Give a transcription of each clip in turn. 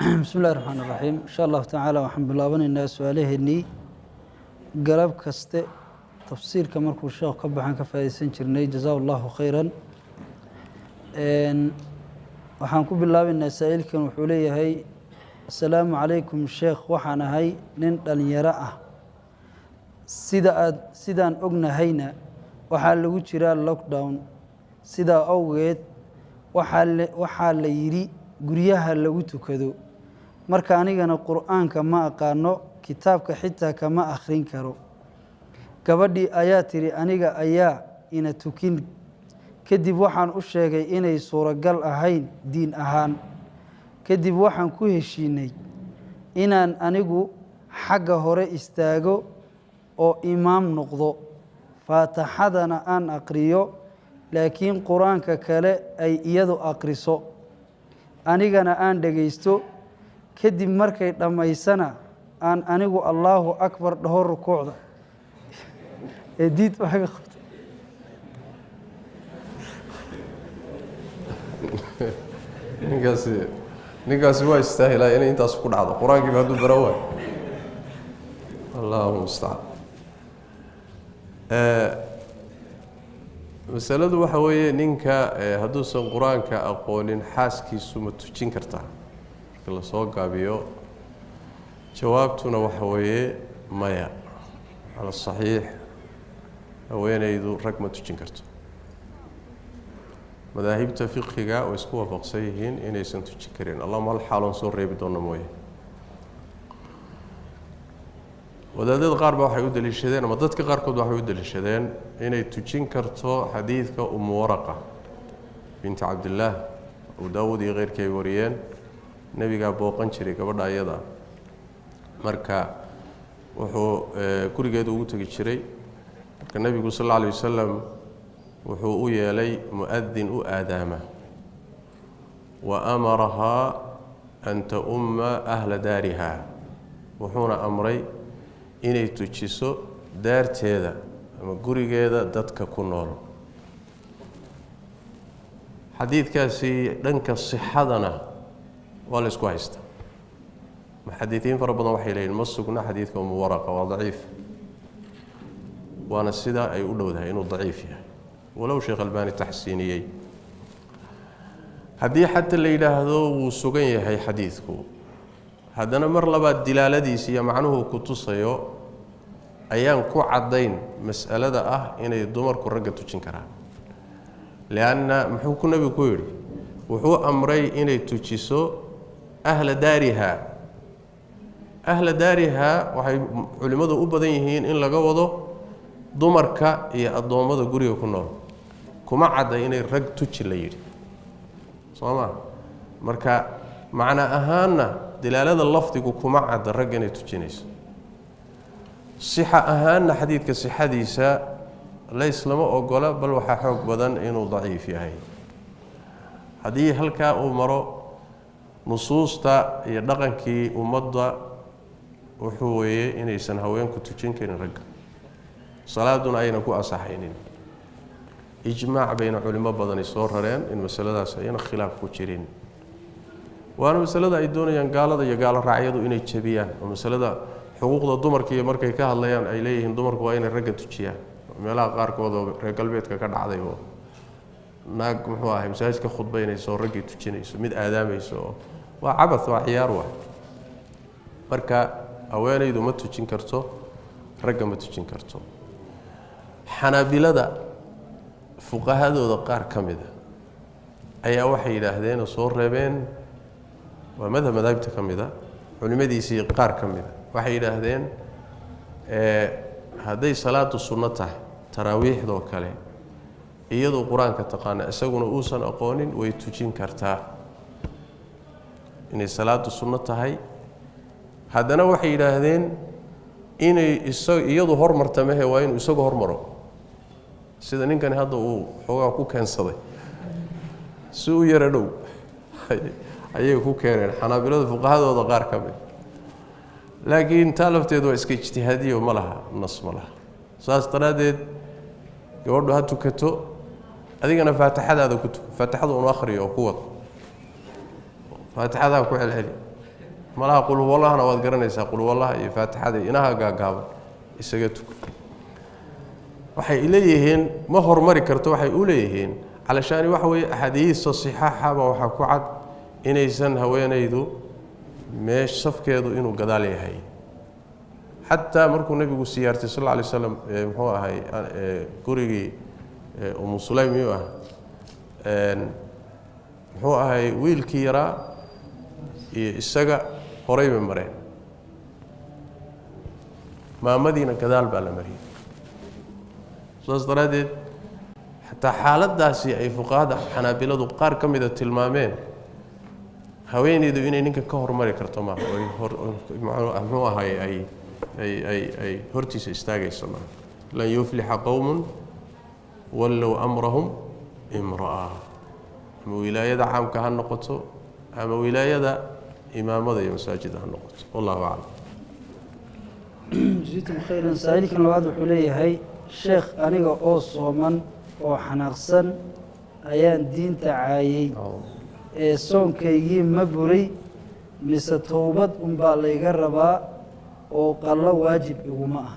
بسم الله الرحمن الرحيم إن شاء الله تعالى وحمد الله وننا سؤاله إني قرب كست تفسير كما كل شيء قبل عن كفاية سنجرني جزاه الله خيرا وحنكون بالله من سائل كان وحولي هاي السلام عليكم الشيخ وحنا هاي نن يراء سيدان أجنا هينا وحال وجرا لوك داون سيدا أوجد وحال يري guryaha lagu tukado marka anigana quraanka ma aqaano kitaabka xitaa kama akhrin karo gabadhii ayaa tiri aniga ayaa ina tukin kadib waxaan u sheegay inay suuragal ahayn diin ahaan kadib waxaan ku heshiinay inaan anigu xagga hore istaago oo imaam noqdo faataxadana aan aqriyo laakiin quraanka kale ay iyadu aqriso anigana aan dhageysto kadib markay dhamaysana aan anigu Allahu akbar dhaho rukuucda edit waxa qabta ninkaasi waa istaahilaa inay intaas ku dhacdo quraanka baad u barawa Allahu musta'an masaladu waxa weeye ninka haduusan quraanka aqoonin xaaskiisu ma tujin kartaa marka la soo gaabiyo jawaabtuna waxa weeye maya ala saxiix haweenaydu rag ma tujin karto madaahibta fiqhiga oo isku waafaqsan yihiin inaysan tujin karin Allahumma hal xaalon soo reebi doona mooye wadaadada qaar ba waxay u daliishadeen ama dadka qaar kood waxay u daliishadeen inay tujin karto xadiidka Waraqa bint Abdullah oo Daawud iyo qeyrkay wariyeen nabiga booqan jiray gabadha ayada marka wuxuu gurigeeda ugu tagi jiray marka nabigu sallallahu alayhi wasallam wuxuu u yeelay muadin u aadaama wa amaraha an ta'umma ahla dariha wuxuuna amray inay tujiso daarteeda ama gurigeeda dadka ku nool xadiidkaasi dhanka sixadana waa la isku haysta muhaddithiin fara badan waxay leeyihiin ma sugna xadiidka Waraqa waa daciif waana sida ay u dhowdahay inuu daciif yahay walow Sheekh Albani tahsiiniyay haddii xataa la yiraahdo wuu sugan yahay xadiidku haddana mar labaad dilaaladiisa iyo macnuhu ku tusayo ayaan ku cadayn mas'alada ah inay dumarku ragga tujin karaan laana muxuu ku nabigu ku yiri wuxuu amray inay tujiso ahla dariha waxay culimadu u badan yihiin in laga wado dumarka iyo adoomada guriga ku nool kuma caday inay rag tuji la yiri sooma marka macna ahaana dilaalada lafdigu kuma cad rag inay tujinayso sixa ahaana xadiidka sixadiisa la islama ogola bal waxa xoog badan inuu daciif yahay hadii halka uu maro nusuusta iyo dhaqankii ummadda wuxuu weeye inaysan haweenku tujin karin rag salaaduna ayna ku asaxaynin ijmaac bayna culimo badan soo rareen in masaladaas ayna khilaaf ku jirin waana masalada ay doonayaan gaalada iyo gaalo raacyadu inay jabiyaan oo masalada xuquuqda dumarka iyo markay ka hadlayaan ay leeyihiin dumarku waa inay ragga tujiyaan meelaha qaar kood oo reer galbeedka ka dhacday oo naag muxuu ahay masaajidka khudbaynayso ragga tujinayso mid aadaamayso waa cabad waa ciyaar waa marka haweenaydu ma tujin karto ragga ma tujin karto xanaabilada fuqahadooda qaar kamida ayaa waxay yiraahdeen soo reebeen وماذا مذهبت كمذا علماء قار كمذا waxay yiraahdeen haday salaatu sunnata taraawih do kale iyadoo quraanka taqaana isaguna uusan aqoonin way tujin kartaa inay salaatu sunnata tahay hadana waxay yiraahdeen inay iyadoo hormartamahay waa inuu isagu hormaro sida ninkan hadda uu xogaa ku keensaday si uu yara dhow ayay ku keeneen xanaabilada fuqahadooda qaar ka mid laakiin talafteedu waa iska ijtihaadiyo ma laha nas ma laha saas daraadeed gabadhu ha tukato adigana faatixadaada ku tuko faatixadu uu akhriyo ku wad faatixada ku celceli malaha qul huwallahna waad garanaysaa qul huwallaha iyo faatixada inaha gaagaaban isaga tuko waxay leeyihiin ma hormari karto waxay u leeyihiin علشان وحوي أحاديث الصحاحة وحكوا عد إن إنسان هوين يدو مش صف كيدو إنه قدالي هاي حتى مركو النبي سيارتي صلى الله عليه وسلم هو هاي كوريجي أم سليم يوه هو هاي ويل كيرا السجا قريب من مرين ما مدينة كذال بالمرين صدرت حتى حالداسي أي فقهاء حنابلة قار كم إذا تلمامين هوين يدو إني نك كهر مري كرتما هو هاي أي هرتيس استاجي السماء لن يفلح قوم ولوا أمرهم امرأة ولاية عام كهالنقطة أما ولاية إمام ذي مساجد هالنقطة والله أعلم. جزيتم خيرا سائلك الواضح لي هاي الشيخ أنا أوصى من oo xanaaqsan ayaan diinta caayay ee soonkaygii ma buray mise toobad un baa layga rabaa oo qallo waajib iguma ah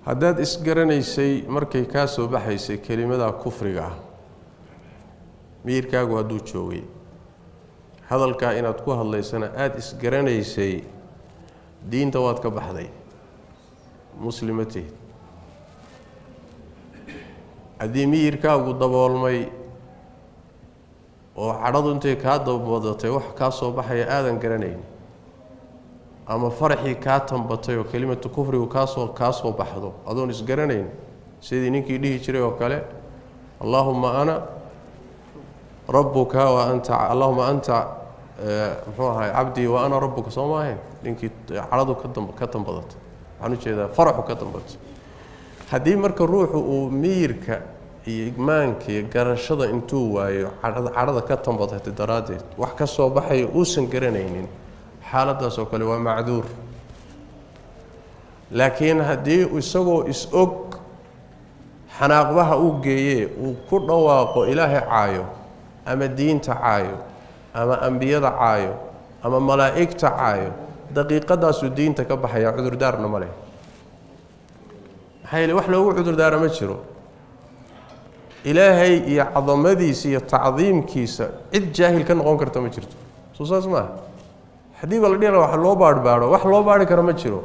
haddaad isgaranaysay markay kaa soo baxaysay kelimada kufriga ah miirkaagu hadduu joogay hadalkaa inaad ku hadlaysana aada isgaranaysay diinta waad ka baxday muslimatihid haddii miyirkaagu daboolmay oo cadhadu intay kaa dabadatay wax kaa soo baxaya aadan garanayn ama farxii kaa tambatay oo kelimatu kufrigu kaa soo baxdo adoon isgaranayn sidii ninkii dhihi jiray oo kale allahumma ana rabbuka wa anta allahumma anta muxuu ahay cabdii wa ana rabbuka soo maahayn ninkii cadhadu ka tambadatay waxaan u jeedaa farxu ka tambatay haddii marka ruuxu uu miyirka iyo igmaanka iyo garashada intuu waayo cadhada ka tambatay daraadeed wax ka soo baxay uusan garanaynin xaaladaas oo kale waa macduur laakiin haddii isagoo is-og xanaaqbaha uu geeyee uu ku dhawaaqo ilaahay caayo ama diinta caayo ama ambiyada caayo ama malaa'igta caayo daqiiqadaasuu diinta ka baxaya cudurdaarna ma leh حيل وحلا وعذر دار ما جرو إلهي يا عظمتي سي تعظيم كيسة عد جاهل كان قوم كرت ما جرت صوص ما حديث الله دينا وح لو بارد بارو وح لو بارد كرم جرو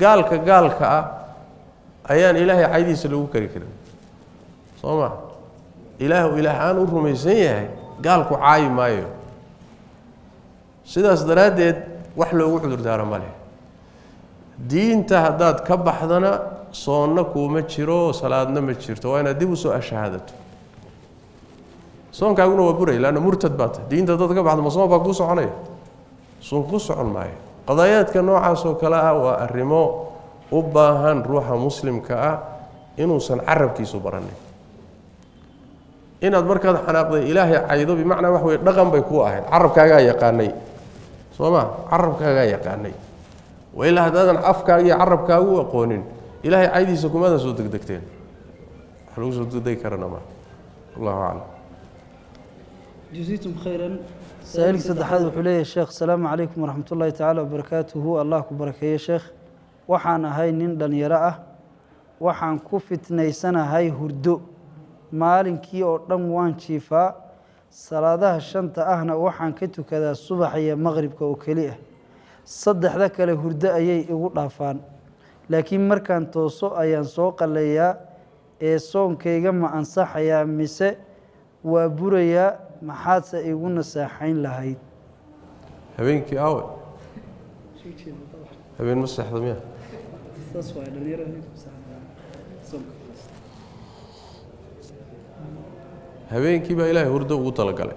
قال كا أيان إلهي عيدي سلوك كريم صوما إله أنا ورميسية قال كو عاي مايو سيداس درادد وح لو وعذر دار ماله دين تهداد كبحضنا soonna kuuma jiro salaadna ma jirto waa inaad dib u soo ashahaadato soonkaaguna waa buray laana murtad baad diinta dad ka baxdo ma soon baa ku soconaya soon ku socon maayo qadaayadka noocaas oo kale ah waa arrimo u baahan ruuxa muslimka ah inuusan carabkiisu baranin inaad markaad xanaaqday ilaahay caydo bimacnaa wax weeye dhaqan bay ku ahayd carabkaagaa yaqaanay soo ma carabkaagaa yaqaanay waa ilaa haddaadan afkaaga iyo carabkaagu aqoonin إلهي عيدي سكومادا سو دقدقتين حلو سو دقدق كرنا ما الله أعلم جزيتم خيرا سائلك سدحاد وحليه الشيخ السلام عليكم ورحمة الله تعالى وبركاته الله كبرك يا شيخ وحنا هاي نندن يراه وحن كفت نيسنا هاي هردو مالكي أردم وان شيفا صلاة الشنطة أهنا وحن كتو كذا الصبح يا مغرب كوكليه صدح ذاك الهرداء أي يقول عفان laakiin markaan tooso ayaan soo qalayaa ee soonkayga ma ansaxayaa mise waa burayaa maxaadse igu nasaaxayn lahayd habeenkii aawe habeen ma seexda miya habeenkii baa ilaahay hurdo ugu talagalay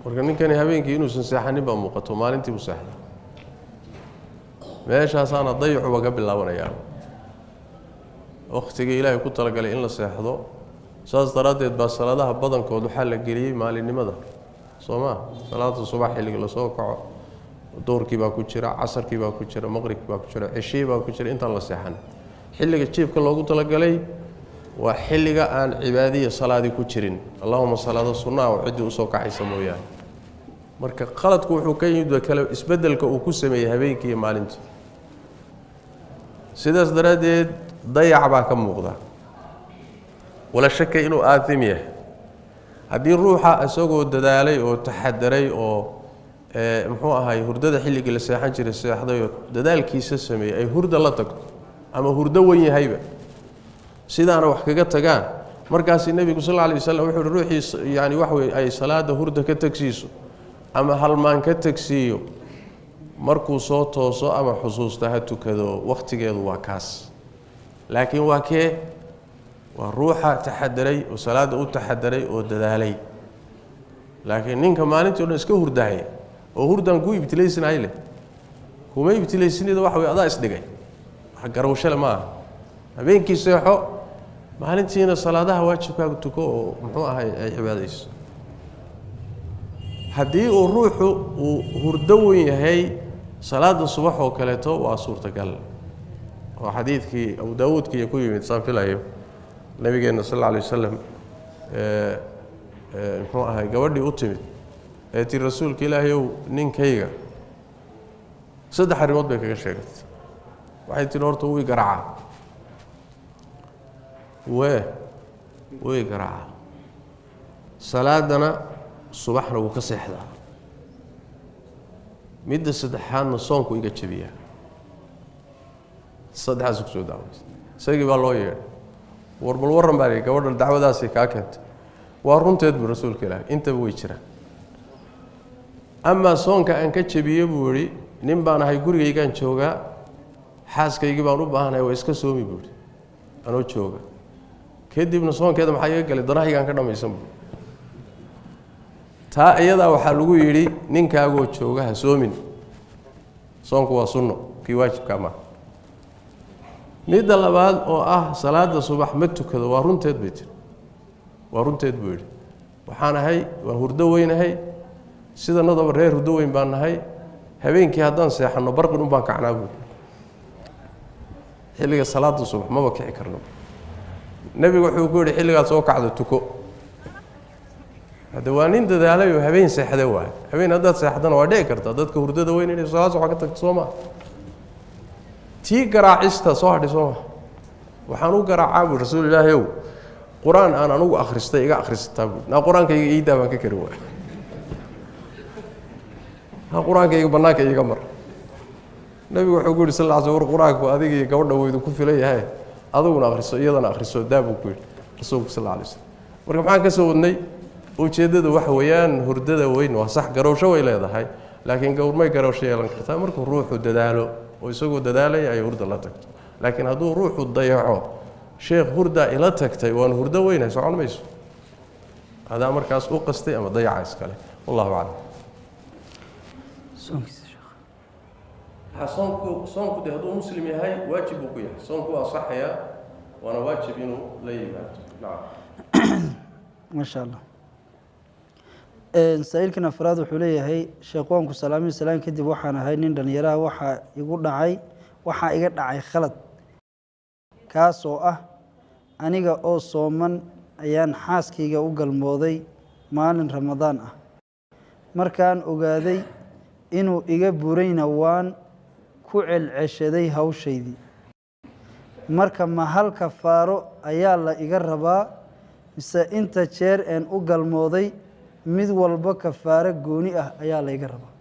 marka ninkani habeenkii inuusan seexanin baa muuqato maalintii buu seexday meeshaasaana dayacuba ka bilaabanayaa wakhtigii ilaahay ku talagalay in la seexdo saas daraaddeed baa salaadaha badankood waxaa la geliyey maalinimada soo maa salaada subax xilliga lasoo kaco duhurkii baa ku jira casarkii baa ku jira maqribkii baa ku jira cishii baa ku jira intaan la seexan xilliga jiifka loogu talagalay waa xilliga aan cibaadiya salaadii ku jirin allahuma salaado sunnaa oo ciddii usoo kacaysa mooyaane marka qaladku wuxuu ka yimid kala isbedelka uu ku sameeyay habeenkii iyo maalintii sidaas daraadeed dayac baa ka muuqda wala shaka inuu aathim yahay haddii ruuxa isagoo dadaalay oo taxadaray oo muxuu ahaay hurdada xilligii la seexan jiray seexday oo dadaalkiisa sameeyay ay hurda la tagto ama hurdo weyn yahayba sidaana wax kaga tagaan markaas nabigu sallallahu alayhi wasallam wuxuu ruuxii yaani wax weey ay salaada hurda ka tagsiiso ama halmaan ka tagsiyo markuu soo tooso ama xusuusta ha tukado waqtigeedu waa kaas laakiin waa kee waa ruuxa taxadaray oo salaada u taxadaray oo dadaalay laakiin ninka maalintii dhan iska hurdahay oo hurdan ku ibtilaysanay leh kuma ibtilaysanida wax way adaa isdhigay wax garawshale ma aha habeenkii seexo maalintiina salaadaha waajibkaaga tuko oo muxuu ahay ay cibaadayso haddii uu ruuxu uu hurdo weyn yahay salaada subax oo kaleeto waa suurtagal oo xadiidkii Abu Daawud kii ku yimid saan filayo nabigeena sallallahu alayhi wasallam muxuu ahay gabadhii u timid ee tii rasuulka Ilaahay ninkayga saddex arrimood bay kaga sheegtay waxay tii horta uu garaaca way garaaca salaadana subaxna wuu ka seexdaa midda saddexaadna soonku iga jabiya saddexaas ku soo daaway isagii baa loo yeedhay warbal waran baa gabadha dacwadaasi ka keentay waa runteed buu rasuulka Ilaahay intaba way jiraan ama soonka aan ka jabiyo buu yiri nin baan ahay gurigaygaan joogaa xaaskaygii baan u baahanahay way iska soomi buu anoo jooga kadibna soonkeeda maxaa iga galay danahaygaan ka dhamaysan buu taa iyada waxa lagu yiri ninkaagoo jooga ha soomin soonku waa sunno kii waajibka ma midda labaad oo ah salaada subax ma tukado waa runteed bay tir waa runteed buu yiri waxaan ahay waa hurdo weynahay sida nadaba reer hurdo weyn baan nahay habeenkii haddaan seexano barqin u baan kacnaa buu xilliga salaada subax ma kici karno nabigu wuxuu ku yiri xilligaas soo kacdo tuko hada waa nin dadaalay oo habeen seexday waa habeen haddaad seexdana waa dhici kartaa dadka hurdada weyn inay salaad waxa ka tagto Soomaa tii garaacista soo hadhay Soomaa waxaan u garaacaa buu rasuulilaahay quraan aan anugu akhristay iga akhristaa buu na quraankayga iidaa baan ka kari waa ha quraankayga banaanka iga mar nabigu wuxuu ku yiri sallallahu alayhi wasallam quraanku adiga iyo gabadha weydu ku filay yahay aduguna akhriso iyadana akhriso daabu ku yiri rasuulku sallallahu alayhi wasallam marka maxaan ka soo wadnay ujeedada wax weeyaan hurdada weyn waa sax garowsho way leedahay laakiin gowrmay garowsho yeelan kartaa markuu ruuxu dadaalo oo isagoo dadaalay ay hurda la tagto laakiin hadduu ruuxu dayaco sheekh hurda ila tagtay waan hurdo weyn socon mayso hada markaas u qastay ama dayaca iskale wallahu a'lam soonku de hadduu muslim yahay waajib uu ku yahay soonku waa saxaya waana waajib inuu la yimaado ما شاء الله سائلكنا فراد وحوليه شيخوانك سلامي سلام كدب وحنا هاي نين دنيرا وحا يقول دعي وحا إيقا دعي خلط كاسو أنيقا أو صومن أيان حاسكيقا أوغا الموضي مالن رمضان مركان أوغادي إنو إيقا بورين وان كوعل عشدي هاوشيدي مركان محل كفارو أيان لا إيقا ربا mise inta jeer aan u galmooday mid walba kafaaro gooni ah ayaa la iga rabaa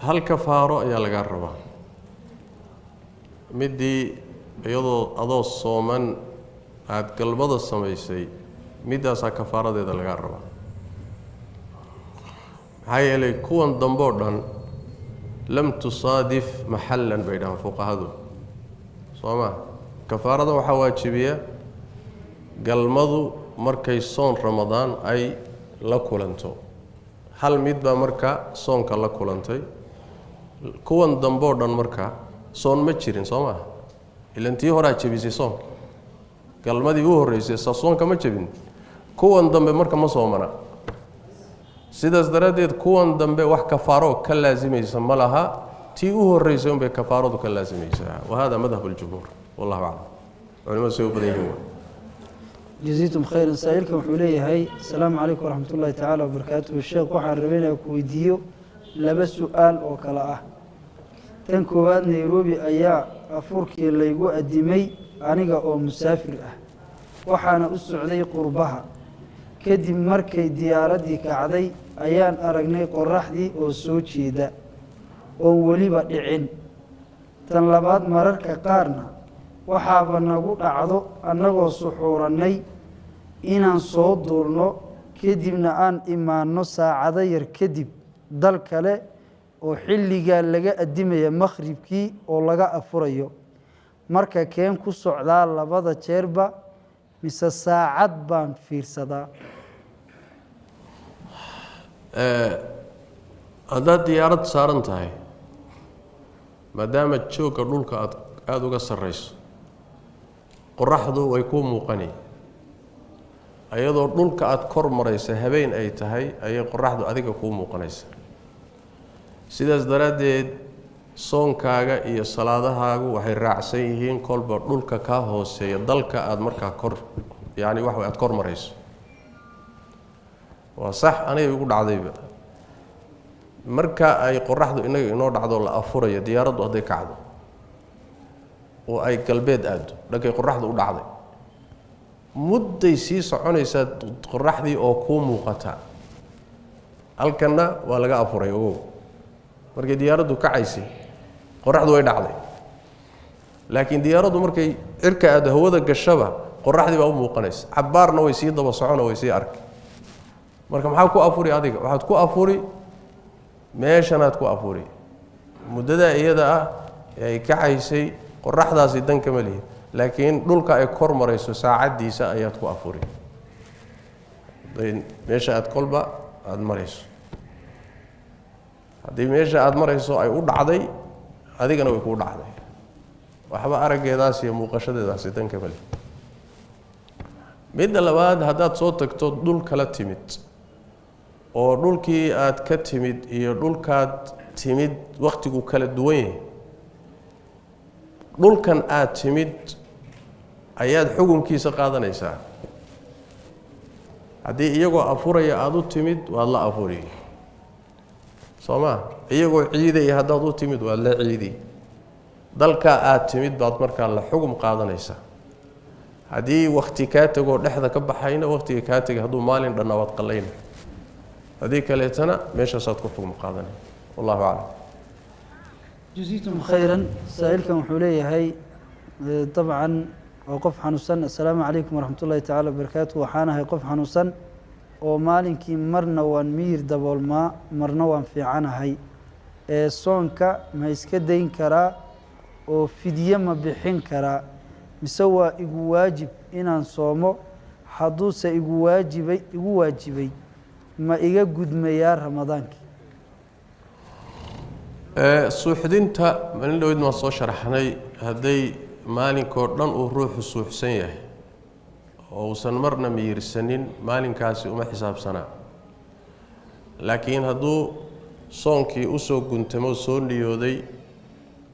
hal kafaaro ayaa laga rabaa midii iyadoo adoo sooman aad galmada sameysay midaas kafaaradeeda laga rabaa hay'alay kuwan dambo dhan lam tusadif mahallan baydan fuqahadu sooma kafaarada waxa waajibiya galmadu markay soon ramadaan ay la kulanto hal mid ba marka soonka la kulantay kuwan dambo dhan marka soon ma jirin sooma ilantii hore jabisay soon galmadii u horeysay soonka ma jabin kuwan dambe marka ma soomana sidaas daraadeed kuwan dambe wax kafaaro ka laazimaysa malaha تي هريسون بكفارة كلازم يسعى وهذا مذهب الجمهور والله أعلم علماء سووا بديهم جزيتم خيرا سائلكم حولي هاي السلام عليكم ورحمة الله تعالى وبركاته الشيخ وحن ربنا كويديو لبس سؤال وكلاءه تنكوبات نيروبي أيا أفوركي اللي يقو أدمي أنيقا أو مسافر وحانا السعودي قربها كدب مركي دياردي كعدي أيان أرقني قرحدي أو سوشي دا أو وليبا دعين تنلبات مررك قارنا waxaaba nagu dhacdo annagoo suxuurannay inaan soo duulno kadibna aan imaanno saacado yar kadib dal kale oo xilligaa laga addimaya makhribkii oo laga afurayo marka keen ku socdaa labada jeerba mise saacad baan fiirsadaa haddaad diyaarad saaran tahay maadaama joogga dhulka aada uga sarrayso qoraxdu way ku muuqani ayadoo dhulka aad kor maraysa habeen ay tahay ayay qoraxdu adiga ku muuqanaysa sidaas daradeed soonkaaga iyo salaadahaagu waxay raacsan yihiin kolba dhulka ka hooseeya dalka aad markaa kor yaani wax aad kor marayso waa sax aniga ugu dhacdayba marka ay qoraxdu inaga inoo dhacdo la afurayo diyaaraddu haday kacdo oo ay galbeed aado dhankay qoraxdu u dhacday mudday sii soconaysaa qoraxdii oo ku muuqata halkana waa laga afuray oo markay diyaaraddu kacaysay qoraxdu way dhacday laakiin diyaaraddu markay cirka aad hawada gashaba qoraxdii baa u muuqanaysa cabaarna way sii daba socona way sii arkay marka maxaa ku afuri adiga waxaad ku afuri meeshanaad ku afuri muddada iyada ah ay kacaysay qoraxdaasi dan kama lihi laakiin dhulka ay kor marayso saacadiisa ayaad ku afuri meesha aad kolba aad marayso haddii meesha aad marayso ay u dhacday adigana way kuu dhacday waxba araggeedaas iyo muuqashadeedaasi dan kama lihi midda labaad haddaad soo tagto dhul kala timid oo dhulkii aad ka timid iyo dhulkaad timid waqtigu kala duwan yahay dhulkan aad timid ayaad xukunkiisa qaadanaysaa haddii iyagoo afuraya aad u timid waad la afuri sooma iyagoo ciidaya haddaad u timid waad la ciidi dalka aad timid baad markaa la xukun qaadanaysaa haddii waqti kaa tagoo dhexda ka baxayna waqtiga kaa tagay hadduu maalin dhanna waad qallayna haddii kaleetana meeshaasaad ku xukun qaadanay wallahu aclam جزيتم خيرا سائلكم حولي هاي طبعا وقف حنوسن السلام عليكم ورحمة الله تعالى وبركاته وحانا هاي قف حنوسن ومالنكي مرنا وان مير دبول ما مرنا وان في عنا هاي صونكا ما يسكدين كرا وفدية ما بحين كرا مسوى إيقو واجب إنا نصومو حدوث إيقو واجبي ما إيقا قد ميار رمضانك suuxdinta maalin dhawid ma soo sharaxnay haday maalinkoo dhan uu ruuxu suuxsan yahay oo uusan marna miirsanin maalinkaasi uma xisaabsanaa laakiin hadduu soonkii usoo guntamo soo niyooday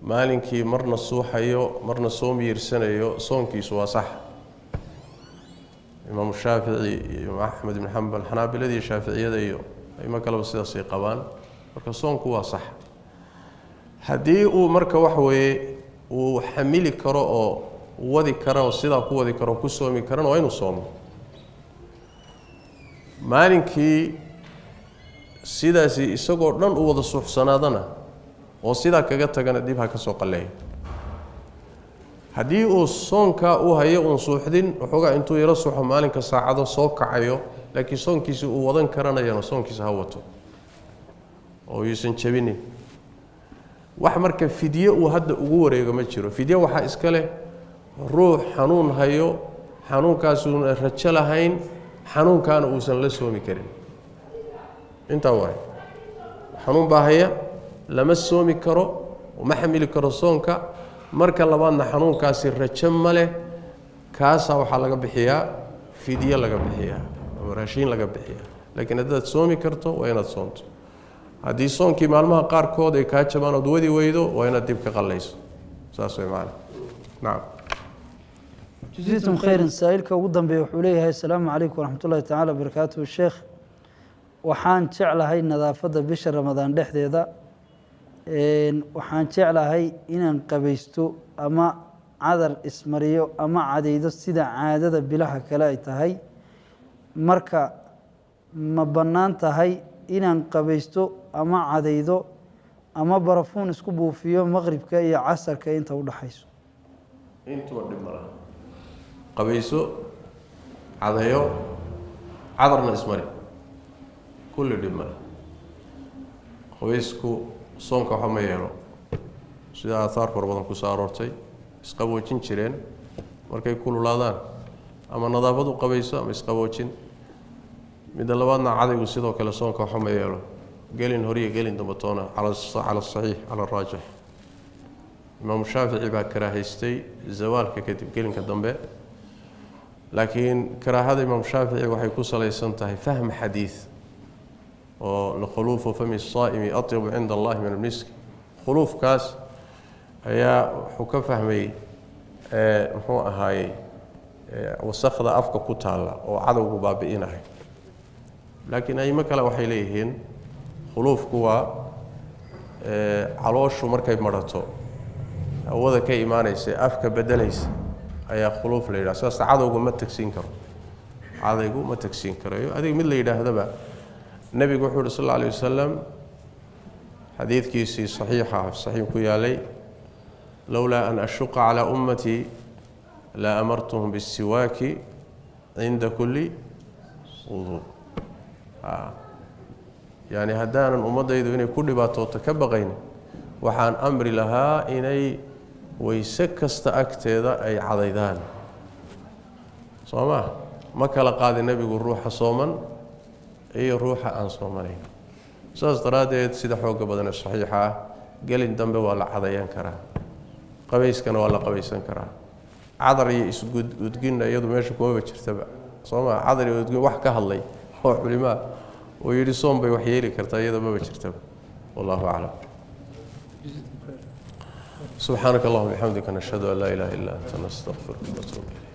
maalinkii marna suuxayo marna soo miirsanayo soonkiisu waa sax imaamu shaafici iyo axmed ibn xambal xanaabiladii shaaficiyada iyo ayma kaleba sidaasay qabaan marka soonku waa sax haddii uu marka wax weeye uu xamili karo oo wadi karo oo sidaa ku wadi karo ku soomi karana waa inuu soomo maalinkii sidaasi isagoo dhan u wada suuxsanaadana oo sidaa kaga tagana dib ha ka soo qalleeyo haddii uu soonkaa u hayo uun suuxdin waxoogaa intuu yaro suuxo maalinka saacado soo kacayo laakiin soonkiisi uu wadan karanayana soonkiisa ha wato oo yuusan jabinin wax marka fidye uu hadda ugu wareego ma jiro fidye waxaa iska leh ruux xanuun hayo xanuunkaasuuna rajo lahayn xanuunkaana uusan la soomi karin intaa waay xanuun baa haya lama soomi karo uma xamili karo soonka marka labaadna xanuunkaasi rajo ma leh kaasaa waxaa laga bixiyaa fidye laga bixiyaa ama raashiin laga bixiyaa laakiin haddaad soomi karto waa inaad soonto haddii soonkii maalmaha qaarkood ay kaa jabaan ood wadi weydo waa inaad dib ka qallayso saas way macana nacam جزيتم خيرا سائلك وقدم بحوليه السلام عليكم ورحمة الله تعالى وبركاته الشيخ waxaan jeclahay nadaafada bisha Ramadaan dhexdeeda waxaan jeclahay inaan qabaysto ama cadar ismariyo ama cadaydo sida caadada bilaha kale ay tahay marka ma banaan tahay inaan qabaysto ama cadaydo ama barafuun isku buufiyo maqribka iyo casarka inta u dhaxayso intuba dhimara qabayso cadayo cadarna ismari kulli dhimara qabaysku soonka waxa ma yeelo sida athar badan ku soo aroortay isqaboojin jireen markay kululaadaan ama nadaafadu qabayso ama isqaboojin mid labaadna cadaygu sidoo kale soonka waxa ma yeelo gelin horiye gelin dambatona ala sahih ala rajih imaam Shaafici baa karahaystay zawaalka kadib gelinka dambe laakiin karaahada imaam Shaafici waxay ku salaysan tahay fahm xadiis oo la khulufu fami as-saa'imi atyab 'inda Allah min al-misk khulufkaas ayaa wuxuu ka fahmay muxuu ahaayay wasaqda afka ku taala oo cadawgu baabi'inahay laakiin ay ma kala waxay leeyihiin khulufku waa calooshu markay marato awada ka iimaanaysa afka bedelaysa ayaa khuluf la yiraahdo saas cadawgu ma tagsiin karo cadaygu ma tagsiin karayo adiga mid la yiraahdaba nabigu wuxuu sallallahu alayhi wasallam xadiidkiisii saxiixa sahih ku yaalay lawla an ashqa ala ummati la amartuhum bis-siwaki 'inda kulli wudu yani hadaanan ummadaydu inay ku dhibaatooto ka baqayn waxaan amri lahaa inay wayse kasta agteeda ay cadaydaan sooma ma kala qaadi nabigu ruuxa sooman iyo ruuxa aan soomanayn saas daraadeed sida xoog badan ee saxiixa ah gelin dambe waa la cadayan karaa qabayskana waa la qabaysan karaa cadar iyo isgudgin iyadu meesha kuma jirtaba sooma cadar iyo isgudgin wax ka hadlay oo culimaa oo yiri soom bay wax yeeli kartaa iyada ma jirtaba wallahu a'lam سبحانك اللهم وبحمدك نشهد ان لا اله الا انت نستغفرك ونتوب اليك